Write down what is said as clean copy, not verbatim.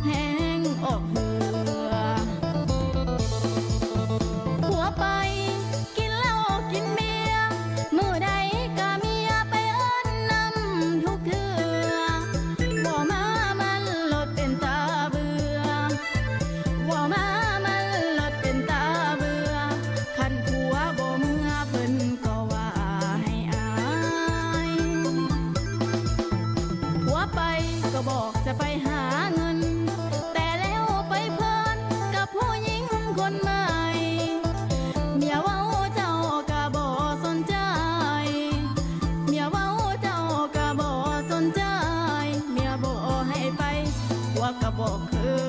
แห้งออกเหือผัวไปกินเหล้ากินเบียร์มื้อใดก็เมียไปเอิ้นนำทุกเทื่อบ่มามันลดเป็นตาเบื่อบ่มามันลดเป็นตาเบื่อคันผัวบ่เมื่อเพิ่นก็ว่าให้อายผัวไปก็บอกจะไปหาเงินแต่แล้วไปเพลินกับผู้หญิงคนใหม่เมียเว้าเจ้าก็บ่สนใจเมียเว้าเจ้าก็บ่สนใจเมียบ่ให้ไปผัวก็บอกคื